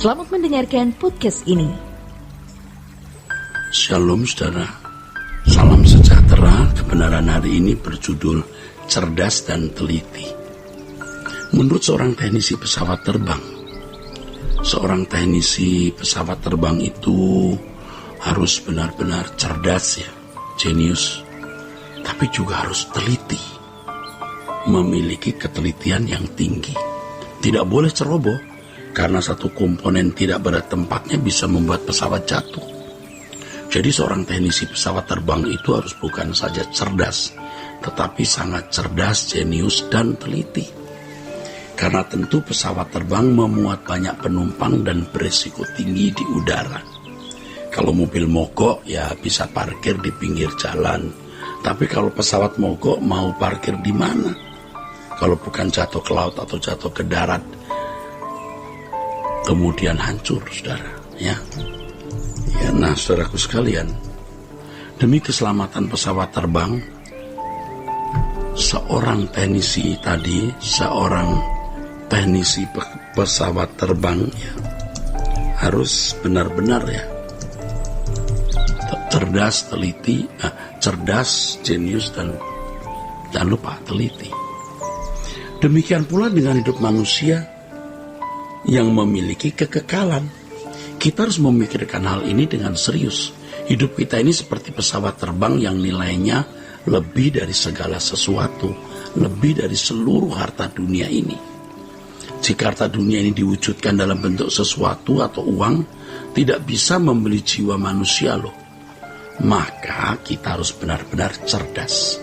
Selamat mendengarkan podcast ini. Shalom saudara, salam sejahtera. Kebenaran hari ini berjudul cerdas dan teliti. Menurut seorang teknisi pesawat terbang, itu harus benar-benar cerdas ya, jenius, tapi juga harus teliti, memiliki ketelitian yang tinggi. Tidak boleh ceroboh, karena satu komponen tidak pada tempatnya bisa membuat pesawat jatuh. Jadi seorang teknisi pesawat terbang itu harus bukan saja cerdas, tetapi sangat cerdas, jenius, dan teliti. Karena tentu pesawat terbang memuat banyak penumpang dan berisiko tinggi di udara. Kalau mobil mogok ya bisa parkir di pinggir jalan. Tapi kalau pesawat mogok mau parkir di mana? Kalau bukan jatuh ke laut atau jatuh ke darat, kemudian hancur, saudara. Ya, nah saudaraku sekalian, demi keselamatan pesawat terbang, seorang teknisi pesawat terbang ya, harus benar-benar ya cerdas, teliti, cerdas, jenius, dan jangan lupa teliti. Demikian pula dengan hidup manusia yang memiliki kekekalan. Kita harus memikirkan hal ini dengan serius. Hidup kita ini seperti pesawat terbang yang nilainya lebih dari segala sesuatu, lebih dari seluruh harta dunia ini. Jika harta dunia ini diwujudkan dalam bentuk sesuatu atau uang, tidak bisa membeli jiwa manusia loh. Maka kita harus benar-benar cerdas.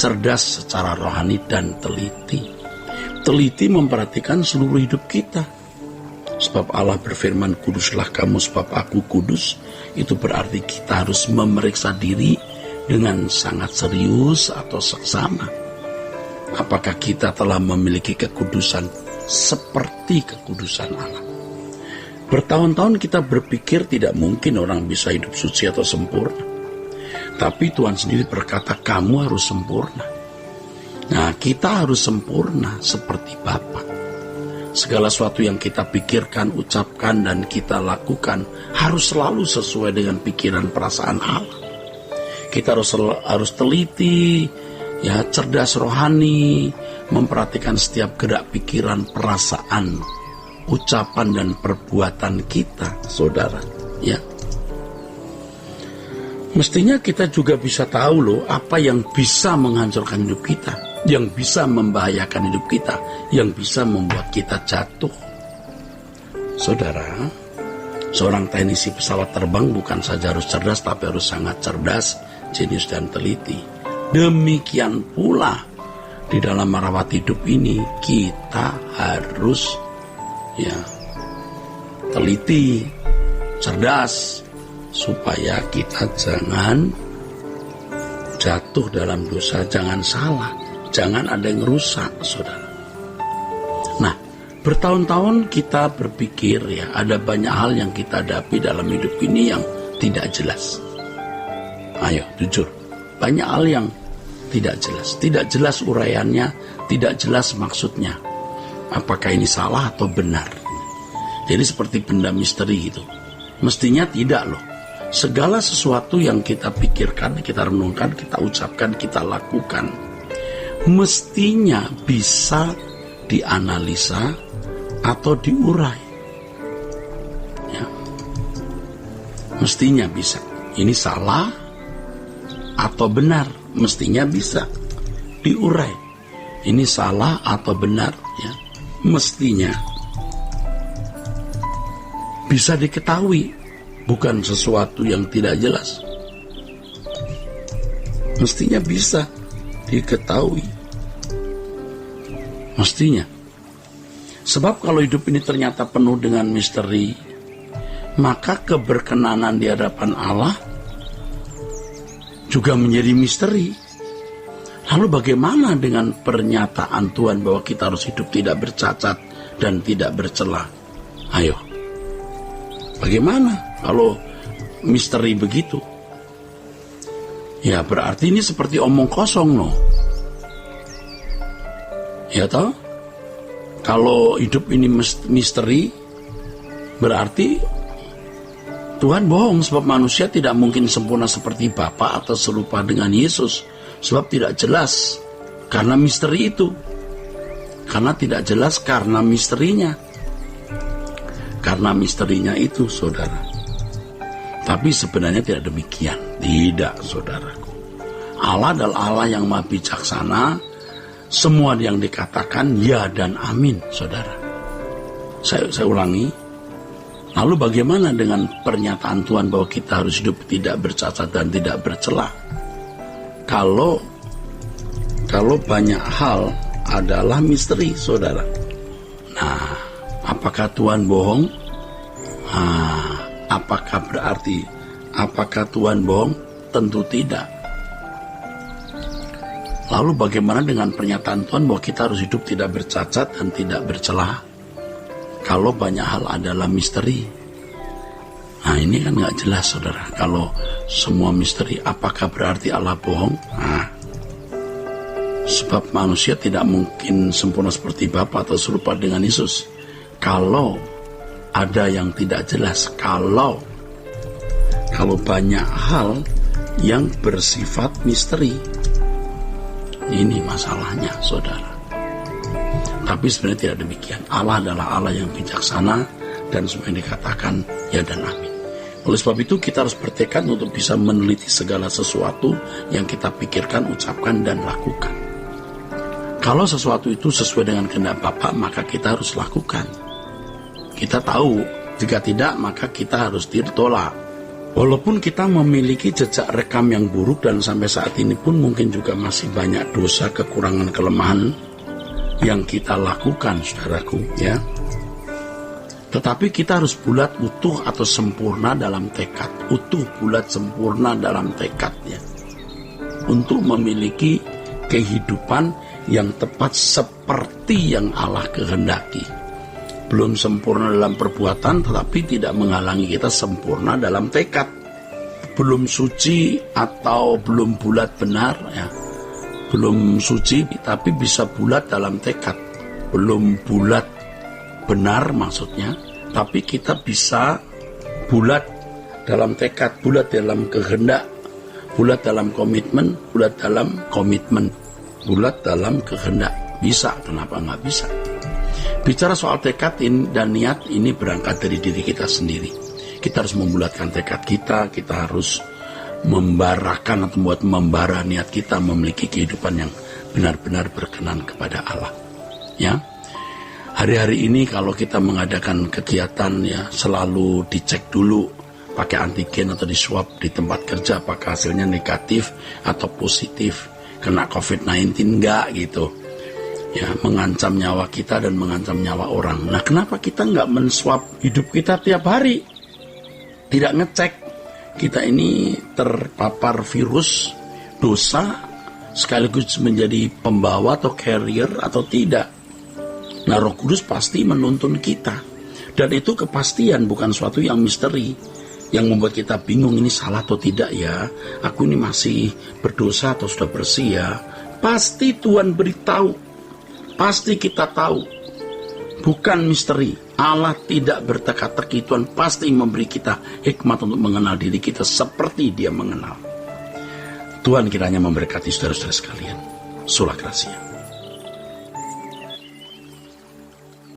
Cerdas secara rohani dan teliti. Teliti memperhatikan seluruh hidup kita. Sebab Allah berfirman, kuduslah kamu sebab aku kudus. Itu berarti kita harus memeriksa diri dengan sangat serius atau seksama. Apakah kita telah memiliki kekudusan seperti kekudusan Allah? Bertahun-tahun kita berpikir tidak mungkin orang bisa hidup suci atau sempurna. Tapi Tuhan sendiri berkata, kamu harus sempurna. Nah, kita harus sempurna seperti Bapa. Segala sesuatu yang kita pikirkan, ucapkan, dan kita lakukan harus selalu sesuai dengan pikiran perasaan Allah. Kita harus teliti, ya, cerdas rohani, memperhatikan setiap gerak pikiran, perasaan, ucapan, dan perbuatan kita, saudara. Ya, mestinya kita juga bisa tahu loh apa yang bisa menghancurkan hidup kita, yang bisa membahayakan hidup kita, yang bisa membuat kita jatuh. Saudara, seorang teknisi pesawat terbang bukan saja harus cerdas, tapi harus sangat cerdas, jenius, dan teliti. Demikian pula di dalam merawat hidup ini kita harus ya teliti, cerdas, supaya kita jangan jatuh dalam dosa, jangan salah, jangan ada yang rusak, saudara. Nah, bertahun-tahun kita berpikir ya, ada banyak hal yang kita hadapi dalam hidup ini yang tidak jelas. Ayo, jujur, banyak hal yang tidak jelas uraiannya, tidak jelas maksudnya. Apakah ini salah atau benar? Jadi seperti benda misteri gitu. Mestinya tidak loh. Segala sesuatu yang kita pikirkan, kita renungkan, kita ucapkan, kita lakukan, mestinya bisa dianalisa atau diurai. Ya. Mestinya bisa. Ini salah atau benar, mestinya bisa diurai. Ini salah atau benar, ya, mestinya bisa diketahui. Bukan sesuatu yang tidak jelas. Mestinya bisa diketahui. Mestinya. Sebab kalau hidup ini ternyata penuh dengan misteri, maka keberkenanan di hadapan Allah juga menjadi misteri. Lalu bagaimana dengan pernyataan Tuhan bahwa kita harus hidup tidak bercacat dan tidak bercela? Ayo. Bagaimana kalau misteri begitu? Ya berarti ini seperti omong kosong loh. Ya toh? Kalau hidup ini misteri, Berarti Tuhan bohong, sebab manusia tidak mungkin sempurna seperti Bapa atau serupa dengan Yesus, sebab tidak jelas karena misteri itu. Karena tidak jelas karena misterinya. Karena misterinya itu, saudara. Tapi sebenarnya tidak demikian. Tidak, saudaraku. Allah adalah Allah yang maha bijaksana. Semua yang dikatakan ya dan amin, saudara. Saya ulangi. Lalu bagaimana dengan pernyataan Tuhan bahwa kita harus hidup tidak bercacat dan tidak bercela? Kalau banyak hal adalah misteri, saudara. Nah, apakah Tuhan bohong? Apakah Tuhan bohong? Tentu tidak. Lalu bagaimana dengan pernyataan Tuhan bahwa kita harus hidup tidak bercacat dan tidak bercela? Kalau banyak hal adalah misteri. Nah, ini kan gak jelas, saudara. Kalau semua misteri, apakah berarti Allah bohong? Nah, sebab manusia tidak mungkin sempurna seperti Bapa atau serupa dengan Yesus. Kalau ada yang tidak jelas, kalau banyak hal yang bersifat misteri, ini masalahnya, saudara. Tapi sebenarnya tidak demikian. Allah adalah Allah yang bijaksana dan semua yang dikatakan ya dan amin. Oleh sebab itu kita harus bertekad untuk bisa meneliti segala sesuatu yang kita pikirkan, ucapkan, dan lakukan. Kalau sesuatu itu sesuai dengan kehendak Bapa, maka kita harus lakukan. Kita tahu, jika tidak, maka kita harus ditolak. Walaupun kita memiliki jejak rekam yang buruk dan sampai saat ini pun mungkin juga masih banyak dosa, kekurangan, kelemahan yang kita lakukan, saudaraku, ya. Tetapi kita harus bulat, utuh atau sempurna dalam tekad. Utuh, bulat, sempurna dalam tekadnya. Untuk memiliki kehidupan yang tepat seperti yang Allah kehendaki. Belum sempurna dalam perbuatan, tetapi tidak menghalangi kita sempurna dalam tekad. Belum suci atau belum bulat benar, ya. Belum suci, tapi bisa bulat dalam tekad. Belum bulat benar maksudnya, tapi kita bisa bulat dalam tekad, bulat dalam kehendak, bulat dalam komitmen, bulat dalam kehendak. Bisa, kenapa nggak bisa? Bicara soal tekad dan niat ini berangkat dari diri kita sendiri. Kita harus membulatkan tekad kita, kita harus membarakan atau membuat membara niat kita memiliki kehidupan yang benar-benar berkenan kepada Allah. Ya, hari-hari ini kalau kita mengadakan kegiatan, ya, selalu dicek dulu pakai antigen atau di swab di tempat kerja apakah hasilnya negatif atau positif kena COVID-19 enggak gitu. Ya, mengancam nyawa kita dan mengancam nyawa orang. Nah, kenapa kita enggak menswab hidup kita tiap hari? Tidak ngecek kita ini terpapar virus dosa sekaligus menjadi pembawa atau carrier atau tidak. Nah, Roh Kudus pasti menuntun kita. Dan itu kepastian, bukan suatu yang misteri yang membuat kita bingung ini salah atau tidak ya. Aku ini masih berdosa atau sudah bersih ya. Pasti Tuhan beritahu. Pasti kita tahu. Bukan misteri. Allah tidak berteka-teki. Tuhan pasti memberi kita hikmat untuk mengenal diri kita seperti Dia mengenal. Tuhan kiranya memberkati saudara-saudara sekalian. Sola Gracia.